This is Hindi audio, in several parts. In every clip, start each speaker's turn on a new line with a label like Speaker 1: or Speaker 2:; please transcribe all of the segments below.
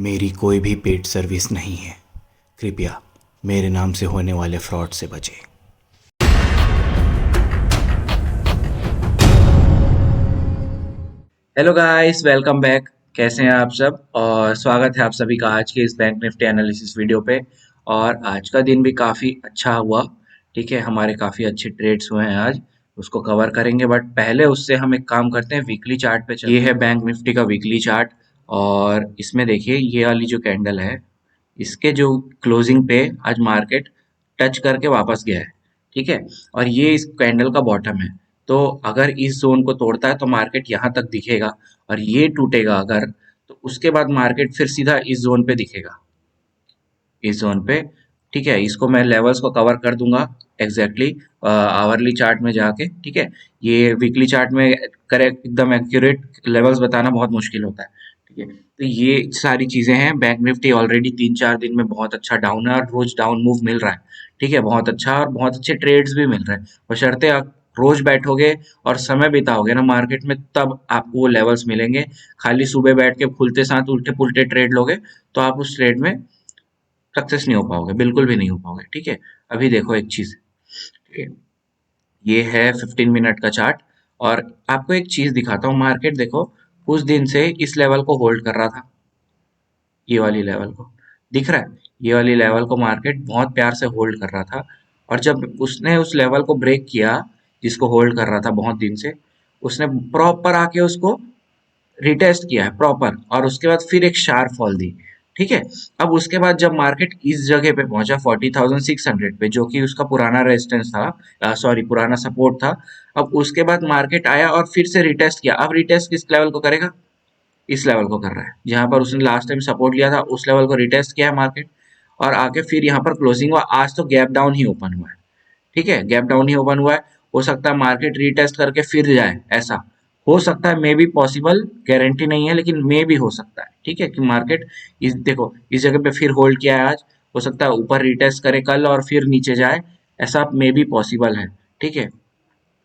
Speaker 1: मेरी कोई भी पेड सर्विस नहीं है। कृपया मेरे नाम से होने वाले फ्रॉड से बचें।
Speaker 2: Hello guys, welcome back. कैसे हैं आप सब? और स्वागत है आप सभी का आज के इस बैंक निफ्टी एनालिसिस वीडियो पे। और आज का दिन भी काफ़ी अच्छा हुआ। ठीक है, हमारे काफ़ी अच्छे ट्रेड्स हुए हैं आज, उसको कवर करेंगे। बट पहले उससे हम एक काम करते हैं, वीकली चार्ट पे चलते हैं। ये है बैंक निफ्टी का वीकली चार्ट। और इसमें देखिए, ये वाली जो कैंडल है, इसके जो क्लोजिंग पे आज मार्केट टच करके वापस गया है। ठीक है, और ये इस कैंडल का बॉटम है। तो अगर इस जोन को तोड़ता है तो मार्केट यहाँ तक दिखेगा, और ये टूटेगा अगर, तो उसके बाद मार्केट फिर सीधा इस जोन पे दिखेगा, इस जोन पे। ठीक है, इसको मैं लेवल्स को कवर कर दूंगा एग्जैक्टली आवरली चार्ट में जाके। ठीक है, ये वीकली चार्ट में करेक्ट एकदम एक्यूरेट लेवल्स बताना बहुत मुश्किल होता है। ठीक है, तो ये सारी चीजें हैं। बैंक निफ्टी ऑलरेडी 3-4 दिन में बहुत अच्छा डाउन है, और रोज डाउन मूव मिल रहा है। ठीक है, बहुत अच्छा, और बहुत अच्छे ट्रेड्स भी मिल रहे हैं। बशर्ते आप रोज बैठोगे और समय बिताओगे ना मार्केट में, तब आपको वो लेवल्स मिलेंगे। खाली सुबह बैठ के खुलते साथ उल्टे पुल्टे ट्रेड लोगे तो आप उस ट्रेड में सक्सेस नहीं हो पाओगे, बिल्कुल भी नहीं हो पाओगे। ठीक है, अभी देखो एक चीज। ठीक है, ये है 15 मिनट का चार्ट। और आपको एक चीज दिखाता हूँ, मार्केट देखो कुछ दिन से इस लेवल को होल्ड कर रहा था। ये वाली लेवल को दिख रहा है, ये वाली लेवल को मार्केट बहुत प्यार से होल्ड कर रहा था। और जब उसने उस लेवल को ब्रेक किया, जिसको होल्ड कर रहा था बहुत दिन से, उसने प्रॉपर आके उसको रिटेस्ट किया है प्रॉपर, और उसके बाद फिर एक शार्प फॉल दी। ठीक है, अब उसके बाद जब मार्केट इस जगह पे पहुंचा 40,600 पे, जो कि उसका पुराना रेजिस्टेंस था, सॉरी पुराना सपोर्ट था। अब उसके बाद मार्केट आया और फिर से रिटेस्ट किया। अब रिटेस्ट किस लेवल को करेगा? इस लेवल को कर रहा है, जहां पर उसने लास्ट टाइम सपोर्ट लिया था, उस लेवल को रिटेस्ट किया है मार्केट। और आके फिर यहाँ पर क्लोजिंग हुआ। आज तो गैप डाउन ही ओपन हुआ है। ठीक है, गैप डाउन ही ओपन हुआ है। हो सकता है मार्केट रीटेस्ट करके फिर जाए, ऐसा हो सकता है, मे बी पॉसिबल, गारंटी नहीं है, लेकिन मे भी हो सकता है। ठीक है, कि मार्केट इस देखो इस जगह पे फिर होल्ड किया है आज। हो सकता है ऊपर रीटेस्ट करे कल और फिर नीचे जाए, ऐसा मे बी पॉसिबल है। ठीक है,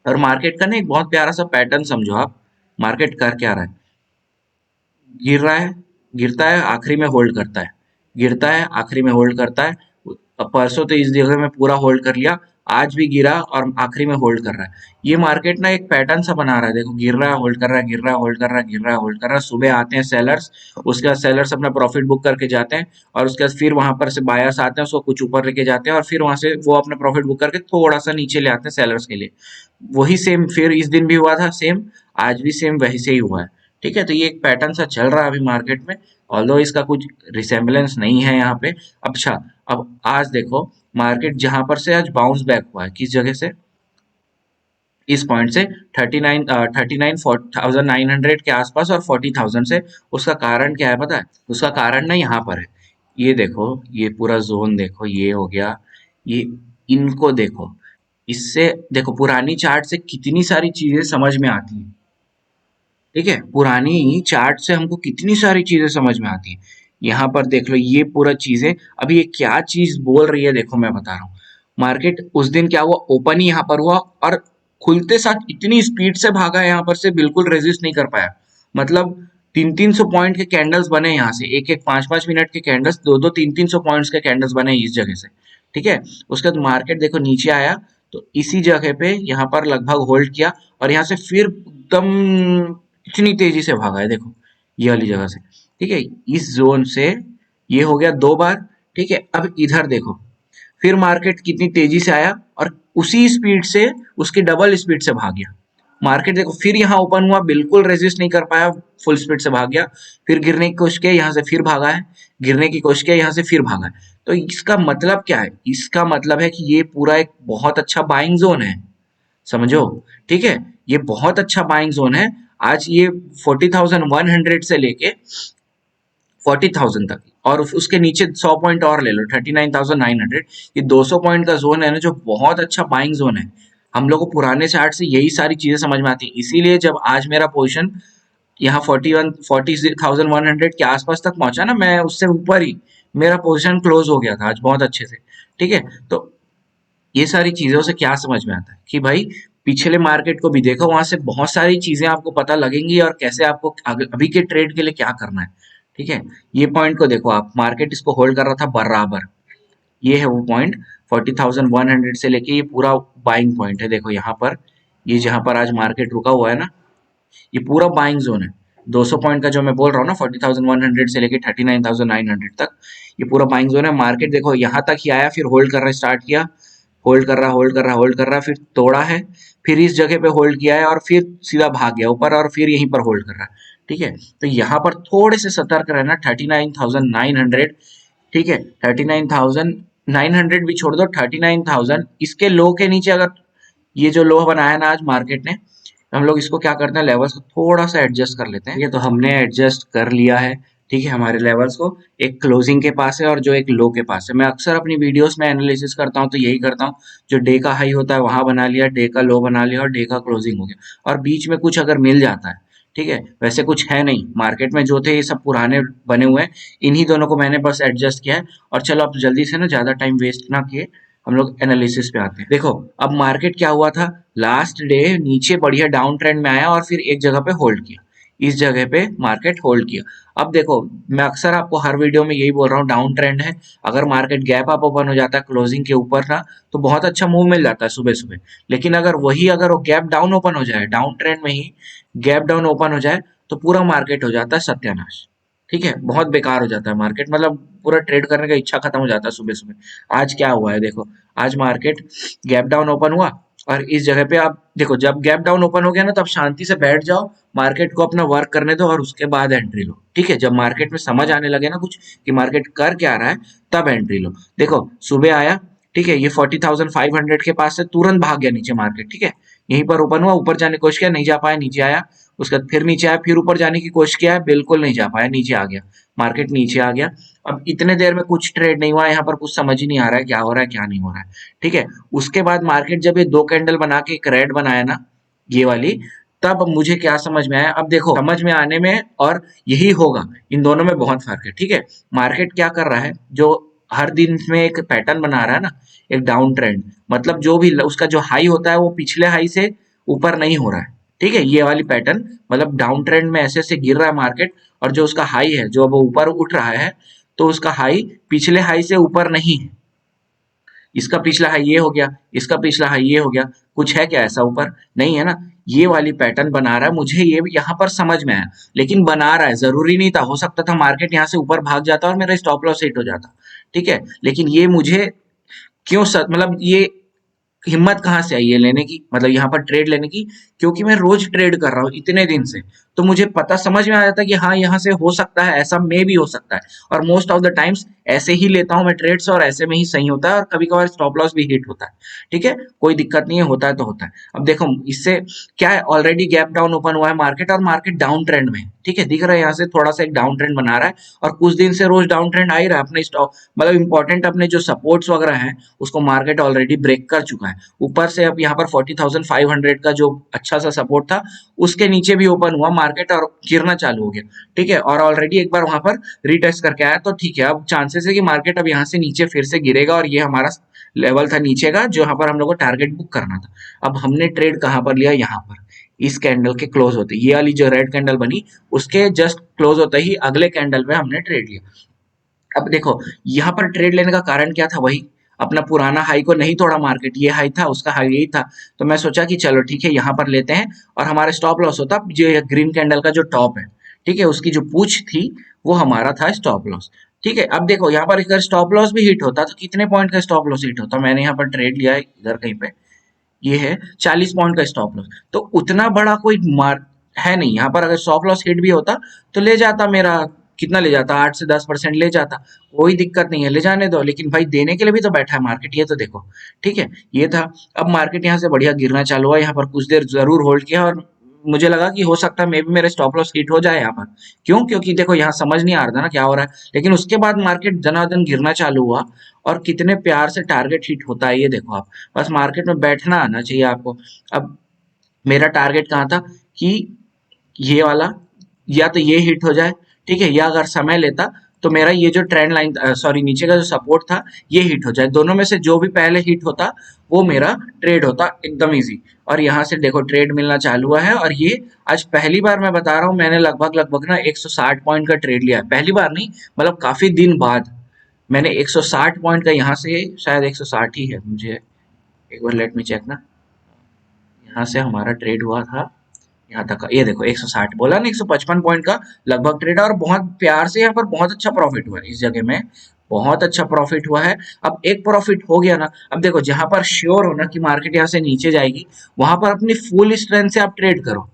Speaker 2: और मार्केट का ना एक बहुत प्यारा सा पैटर्न समझो आप। मार्केट कर क्या रहा है? गिर रहा है, गिरता है, आखिरी में होल्ड करता है, गिरता है, आखिरी में होल्ड करता है। परसों तो इस जगह में पूरा होल्ड कर लिया, आज भी गिरा और आखिरी में होल्ड कर रहा है। ये मार्केट ना एक पैटर्न सा बना रहा है। देखो, गिर रहा है, होल्ड कर रहा है, गिर रहा है, होल्ड कर रहा है, गिर रहा है, होल्ड कर रहा है। सुबह आते हैं सेलर्स, उसके बाद सेलर्स अपना प्रॉफिट बुक करके जाते हैं, और उसके बाद फिर वहां पर से बायर्स आते हैं, उसको कुछ ऊपर लेके जाते हैं, और फिर वहां से वो अपना प्रॉफिट बुक करके थोड़ा सा नीचे ले आते हैं सेलर्स के लिए। वही सेम फिर इस दिन भी हुआ था, सेम आज भी सेम वही से ही हुआ है। ठीक है, तो ये एक पैटर्न सा चल रहा है अभी मार्केट में, ऑल्दो इसका कुछ रिसेम्बलेंस नहीं है यहाँ पे। अच्छा, अब आज देखो मार्केट जहां पर से आज बाउंस बैक हुआ है, किस जगह से? इस पॉइंट से 39,900 के आसपास और 40,000 से। उसका कारण क्या है पता है? उसका कारण ना यहाँ पर है। ये देखो, ये पूरा जोन देखो, ये हो गया, ये, इनको देखो। इससे देखो पुरानी चार्ट से कितनी सारी चीजें समझ में आती हैं। ठीक है, पुरानी चार्ट से हमको कितनी सारी चीजें समझ में आती हैं। यहाँ पर देख लो, ये पूरा चीजें, अभी ये क्या चीज बोल रही है देखो, मैं बता रहा हूँ। मार्केट उस दिन क्या हुआ, ओपन ही यहाँ पर हुआ, और खुलते साथ इतनी स्पीड से भागा यहाँ पर से, बिल्कुल रेजिस्ट नहीं कर पाया। मतलब 300-300 पॉइंट के कैंडल्स बने यहाँ से, एक एक 5-5 मिनट के कैंडल्स, 2-2 300-300 पॉइंट्स के कैंडल्स बने इस जगह से। ठीक है, उसके बाद मार्केट देखो नीचे आया, तो इसी जगह पे यहाँ पर लगभग होल्ड किया, और यहाँ से फिर एकदम इतनी तेजी से भागा है देखो, ये वाली जगह से। ठीक है, इस जोन से ये हो गया 2 बार। ठीक है, अब इधर देखो, फिर मार्केट कितनी तेजी से आया, और उसी स्पीड से, उसकी डबल स्पीड से भाग गया। मार्केट देखो फिर यहाँ ओपन हुआ, बिल्कुल रेजिस्ट नहीं कर पाया, फुल स्पीड से भाग गया। फिर गिरने की कोशिश की, यहाँ से फिर भागा है, गिरने की कोशिश की, यहाँ से फिर भागा है। तो इसका मतलब क्या है? इसका मतलब है कि ये पूरा एक बहुत अच्छा बाइंग जोन है, समझो। ठीक है, ये बहुत अच्छा बाइंग जोन है। आज ये 40,100 से लेके 40,000 तक, और उसके नीचे 100 पॉइंट और ले लो, 39,900। ये 200 पॉइंट का जोन है ना, जो बहुत अच्छा बाइंग जोन है। हम लोग को पुराने चार्ट से यही सारी चीजें समझ में आती है। इसीलिए जब आज मेरा पोजीशन यहाँ 40,100 के आसपास तक पहुंचा ना, मैं उससे ऊपर ही, मेरा पोजीशन क्लोज हो गया था आज बहुत अच्छे से। ठीक है, तो ये सारी चीजों से क्या समझ में आता है कि भाई, पिछले मार्केट को भी देखो, वहां से बहुत सारी चीजें आपको पता लगेंगी, और कैसे आपको अभी के ट्रेड के लिए क्या करना है। ठीक है, ये पॉइंट को देखो आप, मार्केट इसको होल्ड कर रहा था बराबर, ये है वो पॉइंट 40,100 से लेके ये पूरा बाइंग पॉइंट है। देखो यहाँ पर, ये जहां पर आज मार्केट रुका हुआ है ना, ये पूरा बाइंग जोन है। 200 पॉइंट का जो मैं बोल रहा हूँ ना, 40,100 से लेके 39,900 तक, ये पूरा बाइंग जोन है। मार्केट देखो यहाँ तक ही आया, फिर होल्ड करना स्टार्ट किया, होल्ड कर रहा, होल्ड कर रहा, होल्ड कर रहा, फिर तोड़ा है, फिर इस जगह पे होल्ड किया है और फिर सीधा भाग गया ऊपर और फिर यहीं पर होल्ड कर रहा है। ठीक है, तो यहाँ पर थोड़े से सतर्क रहना। 39,900, ठीक है, 39,900 भी छोड़ दो, 39,000 इसके लो के नीचे अगर ये जो लो बनाया ना आज मार्केट ने, हम लोग इसको क्या करते हैं, लेवल्स को थोड़ा सा एडजस्ट कर लेते हैं। ठीक है, तो हमने एडजस्ट कर लिया है। ठीक है, हमारे लेवल्स को एक क्लोजिंग के पास है और जो एक लो के पास है। मैं अक्सर अपनी वीडियोस में एनालिसिस करता हूँ तो यही करता हूँ, जो डे का हाई होता है वहां बना लिया, डे का लो बना लिया और डे का क्लोजिंग हो गया, और बीच में कुछ अगर मिल जाता है। ठीक है, वैसे कुछ है नहीं मार्केट में, जो थे ये सब पुराने बने हुए हैं, इन्हीं दोनों को मैंने बस एडजस्ट किया है। और चलो अब जल्दी से ना, ज्यादा टाइम वेस्ट ना किए, हम लोग एनालिसिस पे आते हैं। देखो अब मार्केट क्या हुआ था, लास्ट डे नीचे बढ़िया डाउन ट्रेंड में आया और फिर एक जगह पे होल्ड किया, इस जगह पे मार्केट होल्ड किया। अब देखो, मैं अक्सर आपको हर वीडियो में यही बोल रहा हूँ, डाउन ट्रेंड है, अगर मार्केट गैप अप ओपन हो जाता है क्लोजिंग के ऊपर ना, तो बहुत अच्छा मूव मिल जाता है सुबह सुबह। लेकिन अगर वो गैप डाउन ओपन हो जाए, डाउन ट्रेंड में ही गैप डाउन ओपन हो जाए, तो पूरा मार्केट हो जाता है सत्यानाश। ठीक है, बहुत बेकार हो जाता है मार्केट, मतलब पूरा ट्रेड करने का इच्छा खत्म हो जाता है सुबह सुबह। आज क्या हुआ है देखो, आज मार्केट गैप डाउन ओपन हुआ और इस जगह पे आप देखो, जब गैप डाउन ओपन हो गया ना, तब शांति से बैठ जाओ, मार्केट को अपना वर्क करने दो और उसके बाद एंट्री लो। ठीक है, जब मार्केट में समझ आने लगे ना कुछ कि मार्केट कर क्या रहा है, तब एंट्री लो। देखो सुबह आया, ठीक है, ये 40,500 के पास से तुरंत भाग गया नीचे मार्केट। ठीक है, यहीं पर ओपन हुआ, ऊपर जाने की कोशिश किया, नहीं जा पाया, नीचे आया, उसके बाद फिर नीचे आया, फिर ऊपर जाने की कोशिश किया, बिल्कुल नहीं जा पाया, नीचे आ गया, मार्केट नीचे आ गया। अब इतने देर में कुछ ट्रेड नहीं हुआ, यहाँ पर कुछ समझ ही नहीं आ रहा है क्या हो रहा है क्या नहीं हो रहा है। ठीक है, उसके बाद मार्केट जब ये दो कैंडल बना के एक रेड बनाया ना, ये वाली, तब मुझे क्या समझ में आया। अब देखो, समझ में आने में और यही होगा, इन दोनों में बहुत फर्क है। ठीक है, मार्केट क्या कर रहा है, जो हर दिन में एक पैटर्न बना रहा है ना, एक डाउन ट्रेंड, मतलब जो भी उसका जो हाई होता है वो पिछले हाई से ऊपर नहीं हो रहा है। ठीक है, ये वाली पैटर्न, मतलब डाउन ट्रेंड में ऐसे ऐसे गिर रहा है मार्केट, और जो उसका हाई है, जो अब ऊपर उठ रहा है, तो उसका हाई पिछले हाई से ऊपर नहीं है। इसका पिछला हाई ये हो गया, इसका पिछला हाई ये हो गया, कुछ है क्या ऐसा ऊपर, नहीं है ना। ये वाली पैटर्न बना रहा है, मुझे ये यहाँ पर समझ में आया, लेकिन बना रहा है, जरूरी नहीं था, हो सकता था मार्केट यहाँ से ऊपर भाग जाता और मेरा स्टॉप लॉस हिट हो जाता। ठीक है, लेकिन ये मुझे मतलब ये हिम्मत कहाँ से आई ये लेने की, मतलब यहाँ पर ट्रेड लेने की, क्योंकि मैं रोज ट्रेड कर रहा हूँ इतने दिन से, तो मुझे पता समझ में आ जाता है कि हाँ, यहाँ से हो सकता है, ऐसा मे भी हो सकता है। और मोस्ट ऑफ द टाइम्स ऐसे ही लेता हूँ मैं ट्रेड्स, और ऐसे में ही सही होता है, और कभी कभार स्टॉप लॉस भी हिट होता है। ठीक है, कोई दिक्कत नहीं है, होता है तो होता है। अब देखो इससे क्या है, ऑलरेडी गैप डाउन ओपन हुआ है मार्केट, और मार्केट डाउन ट्रेंड में है। ठीक है, दिख रहा है यहाँ से थोड़ा सा एक डाउन ट्रेंड बना रहा है, और कुछ दिन से रोज डाउन ट्रेंड आ ही रहा है। अपने स्टॉक मतलब इंपॉर्टेंट अपने जो सपोर्ट्स वगैरह हैं, उसको मार्केट ऑलरेडी ब्रेक कर चुका है। ऊपर से अब यहाँ पर 40,500 का जो अच्छा सा सपोर्ट था, उसके नीचे भी ओपन हुआ मार्केट और गिरना चालू हो गया। ठीक है, और ऑलरेडी एक बार वहां पर रीटेस्ट करके आया, तो ठीक है, अब चांसेस है कि मार्केट अब यहाँ से नीचे फिर से गिरेगा, और ये हमारा लेवल था नीचे का, जो यहाँ पर हम लोग को टारगेट बुक करना था। अब हमने ट्रेड कहाँ पर लिया, यहाँ पर, इस कैंडल के क्लोज होते, ये वाली जो रेड कैंडल बनी, उसके जस्ट क्लोज होते ही अगले कैंडल पे हमने ट्रेड लिया। अब देखो यहाँ पर ट्रेड लेने का कारण क्या था, वही अपना पुराना हाई को नहीं तोड़ा मार्केट, ये हाई था, उसका हाई यही था, तो मैं सोचा कि चलो ठीक है, यहाँ पर लेते हैं, और हमारे स्टॉप लॉस होता जो ग्रीन कैंडल का जो टॉप है, ठीक है, उसकी जो पूछ थी, वो हमारा था स्टॉप लॉस। ठीक है, अब देखो यहाँ पर अगर स्टॉप लॉस भी हिट होता, तो कितने पॉइंट का स्टॉप लॉस हिट होता, मैंने यहाँ पर ट्रेड लिया है इधर कहीं पे, ये है 40 पॉइंट का स्टॉप लॉस, तो उतना बड़ा कोई मार है नहीं यहाँ पर। अगर स्टॉप लॉस हिट भी होता तो ले जाता मेरा, कितना ले जाता, 8 से 10% ले जाता, कोई दिक्कत नहीं है, ले जाने दो, लेकिन भाई देने के लिए भी तो बैठा है मार्केट, ये तो देखो। ठीक है, ये था। अब मार्केट यहाँ से बढ़िया गिरना चालू हुआ, यहाँ पर कुछ देर जरूर होल्ड किया, और मुझे लगा कि हो सकता है मे भी मेरे स्टॉप लॉस हिट हो जाए यहाँ पर, क्यों, क्योंकि देखो यहाँ समझ नहीं आ रहा था ना क्या हो रहा है। लेकिन उसके बाद मार्केट दनादन गिरना चालू हुआ, और कितने प्यार से टारगेट हिट होता है ये देखो आप, बस मार्केट में बैठना आना चाहिए आपको। अब मेरा टारगेट कहाँ था कि ये वाला, या तो ये हिट हो जाए, ठीक है, या अगर समय लेता तो मेरा ये जो ट्रेंड लाइन सॉरी नीचे का जो सपोर्ट था ये हिट हो जाए, दोनों में से जो भी पहले हिट होता वो मेरा ट्रेड होता एकदम इजी। और यहाँ से देखो ट्रेड मिलना चालू हुआ है, और ये आज पहली बार मैं बता रहा हूँ, मैंने लगभग लगभग ना 160 पॉइंट का ट्रेड लिया है, पहली बार नहीं, मतलब काफी दिन बाद मैंने 160 पॉइंट का, यहाँ से शायद 160 ही है, मुझे एक बार लेट मी चेक ना, यहाँ से हमारा ट्रेड हुआ था यहाँ तक का, ये देखो 160 बोला ना, 155 पॉइंट का लगभग ट्रेड, और बहुत प्यार से यहाँ पर बहुत अच्छा प्रॉफिट हुआ है इस जगह में, बहुत अच्छा प्रॉफिट हुआ है। अब एक प्रॉफिट हो गया ना, अब देखो जहां पर श्योर हो ना कि मार्केट यहाँ से नीचे जाएगी, वहां पर अपनी फुल स्ट्रेंथ से आप ट्रेड करो,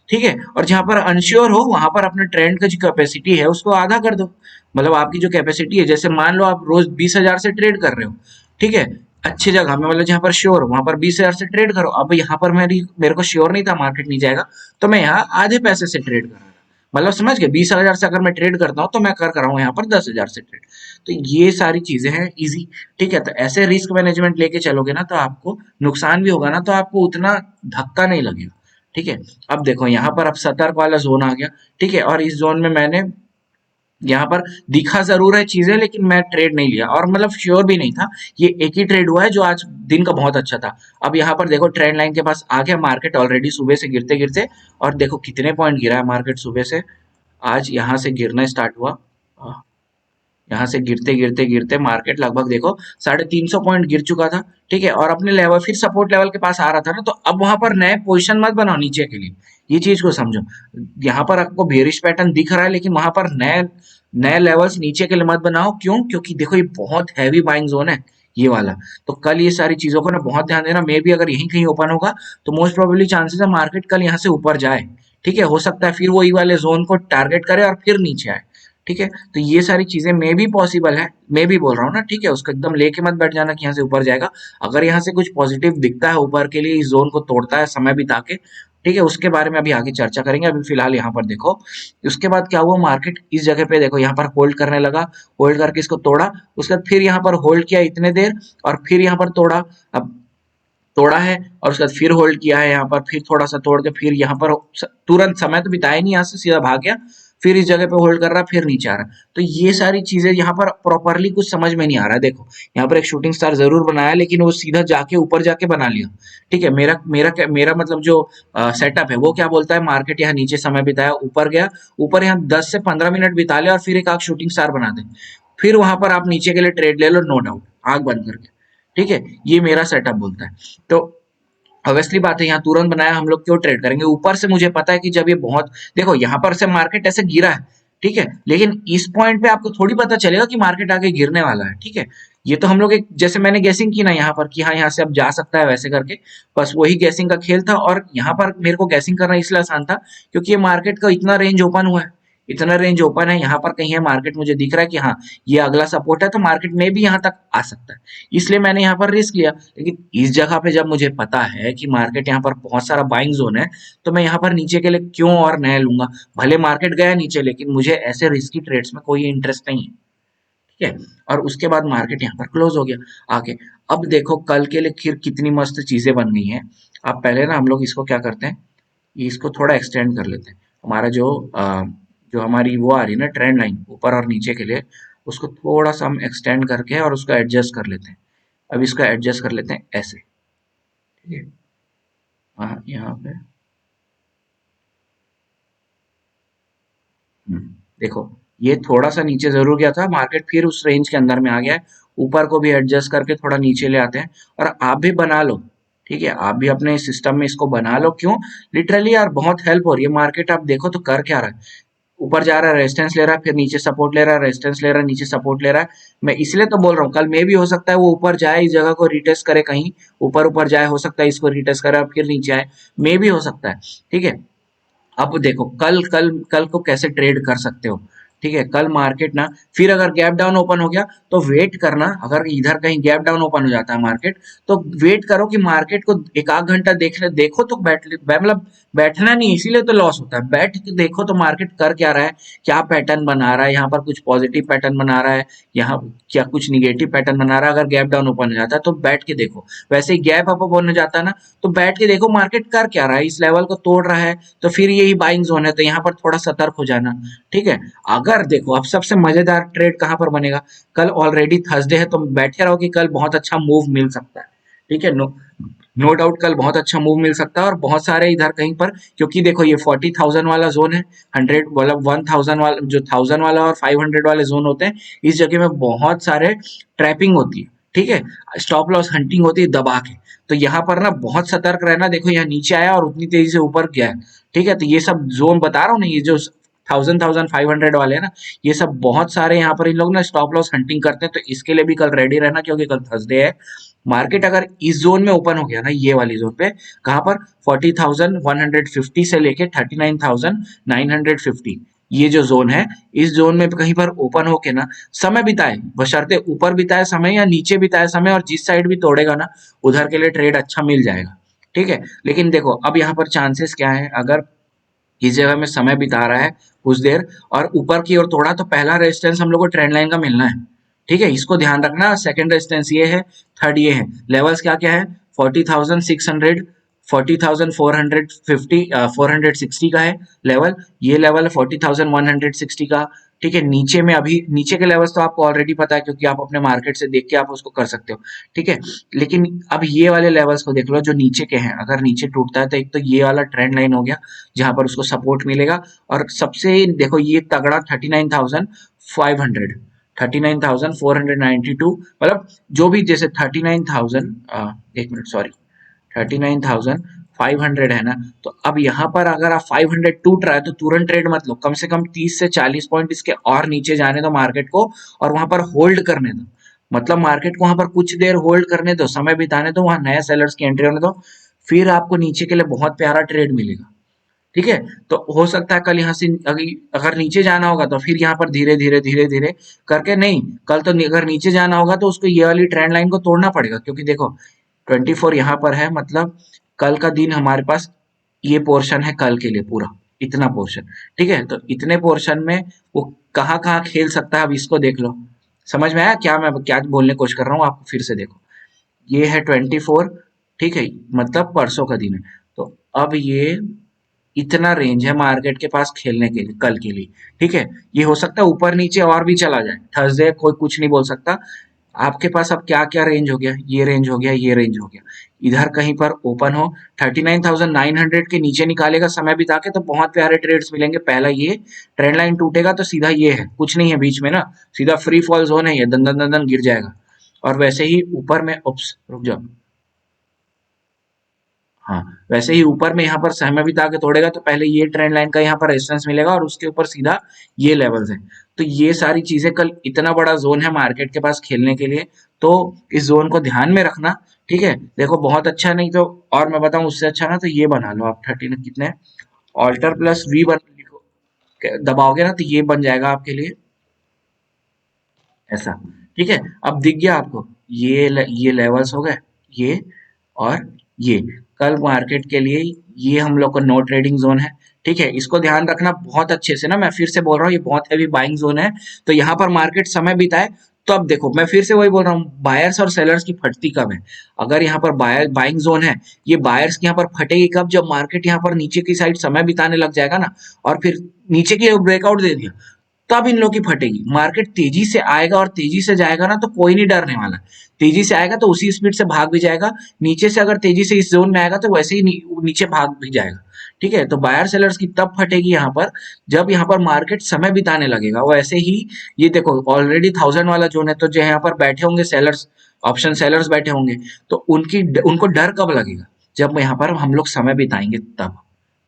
Speaker 2: ठीक है। और जहां पर अनश्योर हो वहां पर अपने ट्रेंड का जो कैपेसिटी है उसको आधा कर दो, मतलब आपकी जो कैपेसिटी है, जैसे मान लो आप रोज 20,000 से ट्रेड कर रहे हो, ठीक है, अच्छी जगह में, मतलब जहां पर श्योर हो वहां पर 20,000 से ट्रेड करो। अब यहाँ पर मेरे को श्योर नहीं था मार्केट नहीं जाएगा, तो मैं यहाँ आधे पैसे से ट्रेड कर रहा था, मतलब समझ गए, 20,000 से अगर मैं ट्रेड करता हूँ तो मैं कर रहा हूँ यहाँ पर 10,000 से ट्रेड। तो ये सारी चीजें हैं इजी, ठीक है। तो ऐसे रिस्क मैनेजमेंट लेके चलोगे ना तो आपको नुकसान भी होगा ना तो आपको उतना धक्का नहीं लगेगा, ठीक है। अब देखो यहाँ पर अब सतर्क वाला जोन आ गया, ठीक है, और इस जोन में मैंने यहाँ पर दिखा जरूर है चीजें, लेकिन मैं ट्रेड नहीं लिया, और मतलब श्योर भी नहीं था, ये एक ही ट्रेड हुआ है जो आज दिन का बहुत अच्छा था। अब यहाँ पर देखो ट्रेंड लाइन के पास आ गया मार्केट ऑलरेडी सुबह से गिरते गिरते, और देखो कितने पॉइंट गिरा है मार्केट सुबह से, आज यहाँ से गिरना स्टार्ट हुआ, यहाँ से गिरते गिरते गिरते मार्केट लगभग देखो 350 पॉइंट गिर चुका था, ठीक है, और अपने लेवल फिर सपोर्ट लेवल के पास आ रहा था ना, तो अब वहां पर नए पोजीशन मत बनाओ नीचे के लिए, ये चीज को समझो। यहाँ पर आपको बेरिश पैटर्न दिख रहा है, लेकिन वहां पर नए नए लेवल्स नीचे के लिए मत बनाओ, क्यों? क्योंकि देखो ये बहुत हैवी बाइंग जोन है ये वाला, तो कल ये सारी चीजों को ना बहुत ध्यान देना, मे भी अगर यहीं कहीं ओपन होगा तो मोस्ट प्रोबेबली चांसेस है मार्केट कल यहाँ से ऊपर जाए, ठीक है, हो सकता है फिर वो ये वाले जोन को टारगेट करे और फिर नीचे आए, ठीक है। तो ये सारी चीजें मे भी पॉसिबल है, मैं भी बोल रहा हूँ ना, ठीक है, उसको एकदम लेके मत बैठ जाना कि यहाँ से ऊपर जाएगा। अगर यहाँ से कुछ पॉजिटिव दिखता है ऊपर के लिए, इस जोन को तोड़ता है समय बिता के, ठीक है, उसके बारे में अभी आगे चर्चा करेंगे। अभी फिलहाल यहाँ पर देखो उसके बाद क्या हुआ, मार्केट इस जगह पे देखो यहाँ पर होल्ड करने लगा, होल्ड करके इसको तोड़ा, उसके बाद फिर यहाँ पर होल्ड किया इतने देर, और फिर यहाँ पर तोड़ा, अब तोड़ा है, और उसके बाद फिर होल्ड किया है यहाँ पर, फिर थोड़ा सा तोड़ के फिर यहाँ पर तुरंत समय तो बिताया नहीं, यहाँ से सीधा भाग गया, फिर इस जगह पे होल्ड कर रहा, फिर नीचे आ रहा। तो ये सारी चीजें यहाँ पर प्रॉपरली कुछ समझ में नहीं आ रहा है। देखो यहाँ पर एक शूटिंग स्टार जरूर बनाया, लेकिन वो सीधा जाके ऊपर जाके बना लिया, ठीक है। मेरा मेरा मेरा मतलब जो सेटअप है वो क्या बोलता है, मार्केट यहाँ नीचे समय बिताया, ऊपर गया, ऊपर यहाँ 10 से 15 मिनट बिता लिया, और फिर एक आग शूटिंग स्टार बना दे, फिर वहां पर आप नीचे के लिए ट्रेड ले लो, नो डाउट, आग बंद करके, ठीक है। ये मेरा सेटअप बोलता है। तो ऑब्वियसली बात है यहाँ तुरंत बनाया, हम लोग क्यों ट्रेड करेंगे? ऊपर से मुझे पता है कि जब ये बहुत, देखो यहाँ पर से मार्केट ऐसे गिरा है, ठीक है, लेकिन इस पॉइंट पे आपको थोड़ी पता चलेगा कि मार्केट आगे गिरने वाला है, ठीक है। ये तो हम लोग एक, जैसे मैंने गैसिंग की ना यहाँ पर कि हाँ यहाँ से अब जा सकता है वैसे करके, बस वही गैसिंग का खेल था। और यहाँ पर मेरे को गैसिंग करना इसलिए आसान था क्योंकि ये मार्केट का इतना रेंज ओपन हुआ है, इतना रेंज ओपन है, यहाँ पर कहीं है मार्केट, मुझे दिख रहा है कि हाँ ये अगला सपोर्ट है, तो मार्केट में भी यहाँ तक आ सकता है, इसलिए मैंने यहाँ पर रिस्क लिया। लेकिन इस जगह पे जब मुझे पता है कि मार्केट यहाँ पर बहुत सारा बाइंग जोन है, तो मैं यहाँ पर नीचे के लिए क्यों और नया लूंगा? भले मार्केट गया नीचे, लेकिन मुझे ऐसे रिस्की ट्रेड्स में कोई इंटरेस्ट नहीं है, ठीक है। और उसके बाद मार्केट यहाँ पर क्लोज हो गया आगे। अब देखो कल के लिए फिर कितनी मस्त चीजें बन गई हैं। अब पहले ना हम लोग इसको क्या करते हैं, इसको थोड़ा एक्सटेंड कर लेते हैं, हमारा जो हमारी वो आ रही है ना ट्रेंड लाइन ऊपर और नीचे के लिए, उसको थोड़ा सा हम एक्सटेंड करके और उसको एडजस्ट कर लेते हैं। अब इसको एडजस्ट कर लेते हैं ऐसे, ठीक है, हाँ यहाँ पे देखो ये थोड़ा सा नीचे जरूर गया था, मार्केट फिर उस रेंज के अंदर में आ गया है, ऊपर को भी एडजस्ट करके थोड़ा नीचे ले आते हैं। और आप भी बना लो, ठीक है, आप भी अपने सिस्टम में इसको बना लो, क्यों? लिटरली यार बहुत हेल्प हो रही है। मार्केट आप देखो तो कर क्या रहा है, ऊपर जा रहा है, रेजिस्टेंस ले रहा है, फिर नीचे सपोर्ट ले रहा है, रेजिस्टेंस ले रहा है, नीचे सपोर्ट ले रहा है। मैं इसलिए तो बोल रहा हूँ कल में भी हो सकता है वो ऊपर जाए, इस जगह को रिटेस्ट करे, कहीं ऊपर ऊपर जाए, हो सकता है इसको रिटेस्ट करे और फिर नीचे आए, मे भी हो सकता है, ठीक है। अब देखो कल कल कल को कैसे ट्रेड कर सकते हो, ठीक है। कल मार्केट ना फिर अगर गैप डाउन ओपन हो गया तो वेट करना, अगर इधर कहीं गैप डाउन ओपन हो जाता है मार्केट, तो वेट करो कि मार्केट को एक आध घंटा देखो तो मतलब बैठना नहीं, इसीलिए तो लॉस होता है। बैठ के देखो तो मार्केट कर क्या रहा है, क्या पैटर्न बना रहा है, यहाँ पर कुछ पॉजिटिव पैटर्न बना रहा है, यहाँ क्या कुछ निगेटिव पैटर्न बना रहा है। अगर गैप डाउन ओपन हो जाता है तो बैठ के देखो, वैसे ही गैप अप ओपन हो जाता है ना, तो बैठ के देखो मार्केट कर क्या रहा है, इस लेवल को तोड़ रहा है तो फिर यही बाइंग जोन है, तो यहाँ पर थोड़ा सतर्क हो जाना, ठीक है। अगर अगर देखो अब सबसे मजेदार ट्रेड कहां पर बनेगा, कल ऑलरेडी थर्सडे है तो बैठे रहो कि कल बहुत अच्छा मूव मिल सकता है। ठीक है, नो डाउट कल बहुत अच्छा मूव मिल सकता है और बहुत सारे इधर कहीं पर, क्योंकि देखो ये 40,000 वाला जोन है, 100 मतलब 1000 वाला, जो 1000 वाला और 500 वाले जोन होते हैं, इस जगह में बहुत सारे ट्रैपिंग होती है। ठीक है, स्टॉप लॉस हंटिंग होती है दबा के। तो यहाँ पर ना बहुत सतर्क रहना। देखो यहाँ नीचे आया और उतनी तेजी से ऊपर गया है। ठीक है, तो ये सब जोन बता रहा हूँ ना, ये जो 1000 500 वाले हैं ना, ये सब बहुत सारे यहाँ पर इन लोग ना स्टॉप लॉस हंटिंग करते हैं। तो इसके लिए भी कल रेडी रहना, क्योंकि कल थर्सडे है। मार्केट अगर इस जोन में ओपन हो गया ना, ये वाली जोन पे, कहां पर 40,150 से लेके 39,950, ये जो जोन है, इस जोन में कहीं पर ओपन होके ना समय बिताए, बशर्ते ऊपर बिताए समय या नीचे बिताए समय, और जिस साइड भी तोड़ेगा ना उधर के लिए ट्रेड अच्छा मिल जाएगा। ठीक है, लेकिन देखो अब यहाँ पर चांसेस क्या है, अगर इस जगह में समय बिता रहा है कुछ देर और ऊपर की ओर तोड़ा, तो पहला रेजिस्टेंस हम लोग को ट्रेंड लाइन का मिलना है। ठीक है, इसको ध्यान रखना। सेकंड रेजिस्टेंस ये है, थर्ड ये है। लेवल्स क्या क्या है, 40,600, 40,450, 460 का है लेवल, ये लेवल है 40,160 का। ठीक है, नीचे में अभी नीचे के लेवल्स तो आपको ऑलरेडी पता है, क्योंकि आप अपने मार्केट से देख के आप उसको कर सकते हो। ठीक है, लेकिन अब ये वाले लेवल्स को देख लो जो नीचे के हैं। अगर नीचे टूटता है तो एक तो ये वाला ट्रेंड लाइन हो गया जहां पर उसको सपोर्ट मिलेगा, और सबसे देखो ये तगड़ा 39,500, 39,492, मतलब जो भी जैसे 39,000, एक मिनट सॉरी, 39,500 है ना, तो अब यहाँ पर अगर आप 500 टूट रहा है तो तुरंत ट्रेड मत लो, कम से कम 30 से 40 पॉइंट इसके और नीचे जाने दो मार्केट को, और वहां पर होल्ड करने दो। मतलब मार्केट को वहां पर कुछ देर होल्ड करने दो, समय बिताने दो, वहां नए सेलर्स की एंट्री होने दो, फिर आपको नीचे के लिए बहुत प्यारा ट्रेड मिलेगा। ठीक है, तो हो सकता है कल यहाँ से अगर नीचे जाना होगा तो फिर यहाँ पर धीरे धीरे धीरे धीरे करके, नहीं कल तो अगर नीचे जाना होगा तो उसको ये वाली ट्रेंड लाइन को तोड़ना पड़ेगा, क्योंकि देखो 24 यहाँ पर है, मतलब कल का दिन हमारे पास ये पोर्शन है कल के लिए पूरा, इतना पोर्शन। ठीक है, तो इतने पोर्शन में वो कहाँ कहाँ खेल सकता है, अब इसको देख लो। समझ में आया क्या मैं क्या बोलने की कोशिश कर रहा हूँ, आपको फिर से देखो। ये है 24, ठीक है, मतलब परसों का दिन है। तो अब ये इतना रेंज है मार्केट के पास खेलने के लिए कल के लिए। ठीक है, ये हो सकता है ऊपर नीचे और भी चला जाए, थर्सडे कोई कुछ नहीं बोल सकता। आपके पास अब क्या क्या रेंज हो गया, ये रेंज हो गया, ये रेंज हो गया, इधर कहीं पर ओपन हो 39,900 के नीचे निकालेगा समय बिता के, तो बहुत प्यारे ट्रेड्स मिलेंगे। पहला ये ट्रेंड लाइन टूटेगा तो सीधा ये है, कुछ नहीं है बीच में ना, सीधा फ्री फॉल जोन है, ये दंदन दंदन गिर जाएगा। और वैसे ही ऊपर में, उप्स रुक जाओ, हाँ, वैसे ही ऊपर में यहाँ पर समय बिता के तोड़ेगा तो पहले ये ट्रेंड लाइन का यहाँ पर रेजिस्टेंस मिलेगा और उसके ऊपर सीधा ये लेवल्स है। तो ये सारी चीजें, कल इतना बड़ा जोन है मार्केट के पास खेलने के लिए, तो इस जोन को ध्यान में रखना। ठीक है, देखो बहुत अच्छा, नहीं तो और मैं बताऊं उससे अच्छा ना, तो ये बना लो आप 30 कितने, ऑल्टर प्लस वी बन लिखो, दबाओगे ना तो ये बन जाएगा आपके लिए ऐसा। ठीक है, अब दिख गया आपको, ये लेवल्स हो गए, ये और ये कल मार्केट के लिए ये हम लोग को नो ट्रेडिंग जोन है। ठीक है, इसको ध्यान रखना बहुत अच्छे से ना, मैं फिर से बोल रहा हूँ ये बहुत हैवी बाइंग जोन है। तो यहाँ पर मार्केट समय बिताए, तो अब देखो मैं फिर से वही बोल रहा हूँ, बायर्स और सेलर्स की फटती कब है। अगर यहाँ पर बायर बाइंग जोन है, ये बायर्स की यहाँ पर फटेगी कब, जब मार्केट यहाँ पर नीचे की साइड समय बिताने लग जाएगा ना, और फिर नीचे की ब्रेकआउट दे दिया, तब इन लोग की फटेगी। मार्केट तेजी से आएगा और तेजी से जाएगा ना, तो कोई नहीं डरने वाला। तेजी से आएगा तो उसी स्पीड से भाग भी जाएगा, नीचे से अगर तेजी से इस जोन में आएगा तो वैसे ही नीचे भाग भी जाएगा। ठीक है, तो बायर सेलर्स की तब फटेगी यहाँ पर, जब यहाँ पर मार्केट समय बिताने लगेगा। वैसे ही ये देखो ऑलरेडी 1000 वाला जोन है, तो जो यहाँ पर बैठे होंगे सेलर्स, ऑप्शन सेलर्स बैठे होंगे, तो उनको डर कब लगेगा, जब यहाँ पर हम लोग समय बिताएंगे तब।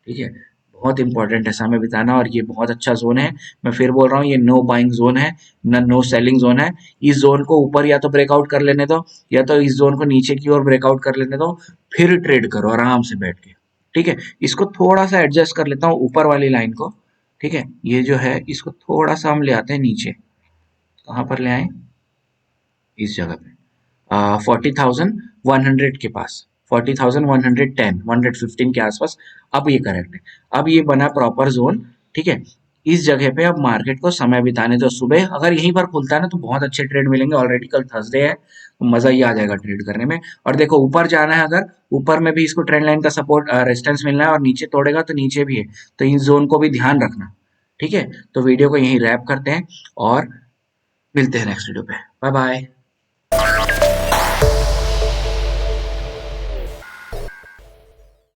Speaker 2: ठीक है, बहुत इंपॉर्टेंट है समय बिताना, और ये बहुत अच्छा जोन है। मैं फिर बोल रहा हूँ ये नो बाइंग जोन है, न नो सेलिंग जोन है। इस जोन को ऊपर या तो ब्रेकआउट कर लेने दो, या तो इस जोन को नीचे की ओर ब्रेकआउट कर लेने दो, फिर ट्रेड करो आराम से बैठ के। ठीक है, इसको थोड़ा सा एडजस्ट कर लेता हूँ ऊपर वाली लाइन को। ठीक है, ये जो है इसको थोड़ा सा हम ले आते हैं नीचे, कहाँ पर ले आए, इस जगह पे 40,100 के पास, 40,110, 115 के आसपास। अब ये करेक्ट है, अब ये बना प्रॉपर जोन। ठीक है, इस जगह पे अब मार्केट को समय बिताने दो। सुबह अगर यहीं पर खुलता है ना तो बहुत अच्छे ट्रेड मिलेंगे, ऑलरेडी कल थर्सडे है तो मजा ही आ जाएगा ट्रेड करने में। और देखो ऊपर जाना है, अगर ऊपर में भी इसको ट्रेंड लाइन का सपोर्ट रेजिस्टेंस मिलना है, और नीचे तोड़ेगा तो नीचे भी है, तो इन जोन को भी ध्यान रखना। ठीक है, तो वीडियो को यहीं रैप करते हैं और मिलते हैं नेक्स्ट वीडियो पे। Bye bye.